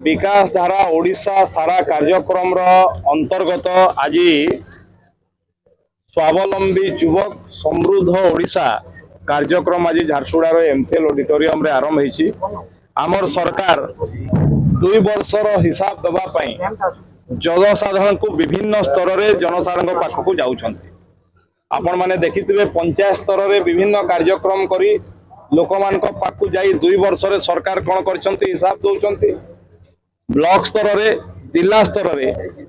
विकास धारा ओडिशा सारा कार्यक्रम अंतर्गत आज स्वावलंबी युवक समृद्ध ओडिशा कार्यक्रम आज झारसुगुड़ार एमसीएल ऑडिटोरियम रे आरंभ होईछि। आमर सरकार 2 वर्षर हिसाब दबापाई जनसाधारण को विभिन्न स्तर रे जनसाधारण पाखक जाउछन्ति। आपण माने देखिथिबे पंचायत स्तर रे विभिन्न कार्यक्रम करी लोकमान को पाखक जाई 2 वर्ष रे सरकार कोन करछन्ति हिसाब दउछन्ति। ब्लॉक स्तर रे जिला स्तर रे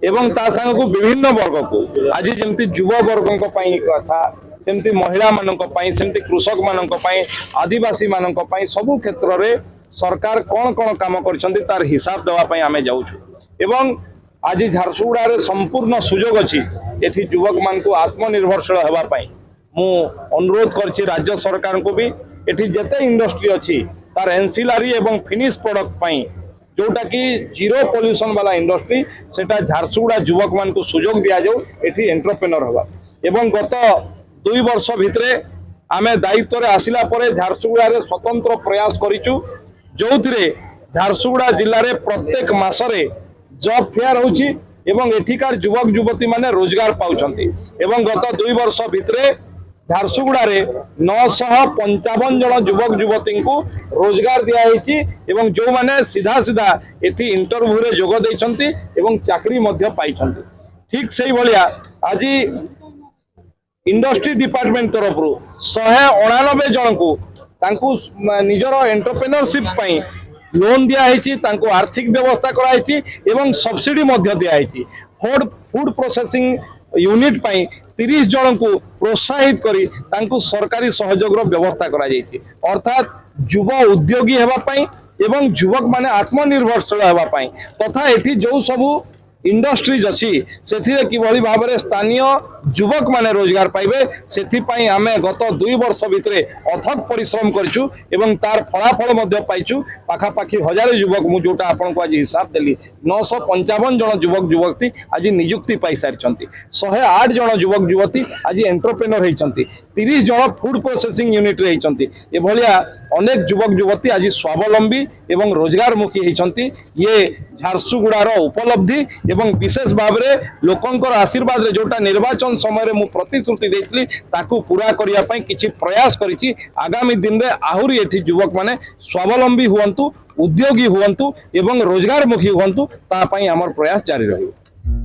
एवं ता संग को विभिन्न वर्ग को आज जेमति युवा वर्गों पई कथा सेमति महिला मानक पई सेमति कृषक मानक पई आदिवासी मानक पई सब क्षेत्र रे सरकार कोन कोन काम करछन्ति तार हिसाब देवा पई आमे जाउछु। एवं आज झारसुगुड़ा रे संपूर्ण सुजोग अछि एथि युवक मान को आत्मनिर्भरशील हेबा पई मु अनुरोध करछि राज्य सरकार को भी एथि जेते इंडस्ट्री अछि तार एनसीलरी एवं फिनिश प्रोडक्ट पई जोटा कि जीरो पॉल्यूशन वाला इंडस्ट्री सेटा झारसुगुड़ा युवक मान को सुजोग दिया जाऊ एठी एंटरप्रेन्योर होगा। एवं गत 2 वर्ष भितरे आमे दायित्व रे आसिला परे झारसुगुड़ा रे स्वतंत्र प्रयास करिचु जोथिरे झारसुगुड़ा जिल्ला रे प्रत्येक मासरे जॉब फेयर होची एवं एठिकार युवक युवती माने रोजगार पाउछन्ति। एवं गत 2 वर्ष भितरे झारसुगुड़ा रे 955 जन युवक युवती को रोजगार दिया होईची एवं जो माने सीधा सीधा एथि इंटरव्यू रे जोग दैछन्ति एवं चाकरी मध्य पाइछन्ति। ठीक सेही भलिया आज इंडस्ट्री डिपार्टमेंट तरफ 189 जन को तांकु निजर एंटरप्रेन्योरशिप पई लोन दिया होईची तांकु आर्थिक व्यवस्था करा होईची एवं सब्सिडी मध्य दिया होईची। फूड प्रोसेसिंग यूनिट पई 30 जन को प्रोत्साहित करी तांकु सरकारी सहयोग व्यवस्था करा जायछि। अर्थात युवा उद्योगी हेबा पई एवं युवक माने आत्मनिर्भरशील हेबा पई तथा एठी जो सबु इंडस्ट्रीज अछि सेथिरे किभली भाबरे स्थानीय युवक माने रोजगार पाइबे सेथि पई आमे गत 2 वर्ष भितरे अथक परिश्रम करछु एवं तार फलाफल मध्य पाइछु। पाखा पाखी हजार युवक मु जोटा आपन को आज हिसाब देली 955 जन युवक युवती आज नियुक्ति पाई सारिछन्ति। 108 जन युवक युवती आज एंटरप्रेन्योर हेइछन्ति। 30 जन फूड प्रोसेसिंग यूनिट रे हेइछन्ति। ए भलिया अनेक युवक युवती आज स्वावलंबी एवं रोजगारमुखी हेइछन्ति। ये झारसुगुड़ार उपलब्धि एवं विशेष भाव में लोकंकर आशीर्वाद रे जोटा निर्वाचन समय रे मु प्रतिश्रुति देइतली ताकू पूरा करिया पई किछि प्रयास करिछि। आगामी दिन रे आहुरी एठी युवक माने स्वावलंबी हुअन्तु उद्योगी हुअन्तु एवं रोजगारमुखी हुअन्तु ता पई हमर प्रयास जारी रहिबो।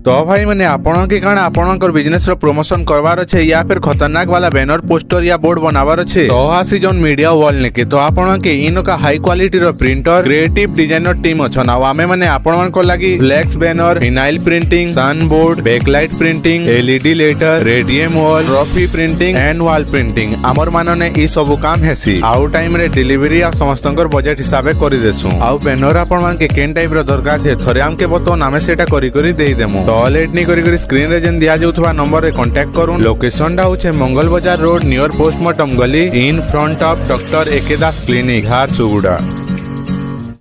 तो भाई मैंने आपण के कारण आपणकर बिजनेस रो प्रमोशन करवार अच्छे या फिर खतरनाक वाला बैनर पोस्टर या बोर्ड बनावार अच्छे तो आसी जोन मीडिया वॉल ने के तो आपण के इन का हाई क्वालिटी रो प्रिंटर क्रिएटिव डिजाइनर टीम अछन आ आमे माने आपण को लागि flex banner vinyl printing sun board backlight printing LED letter radium wall trophy printing and wall printing हमर मानने ई सब काम हेसी आउ टाइम रे डिलीवरी आ समस्तंकर बजट हिसाब से करि देसु आउ बैनर आपण मान के केन टाइप रो दरकार छे थरे हम के बतो नामे सेटा करी देई देमु तो लेट नहीं करी स्क्रीन रे जन दिया जाउथवा नंबर रे कांटेक्ट करूँ। लोकेशन डा होचे Mangal Bazar road near postmortem गली in front of doctor AK Das clinic Jharsuguda.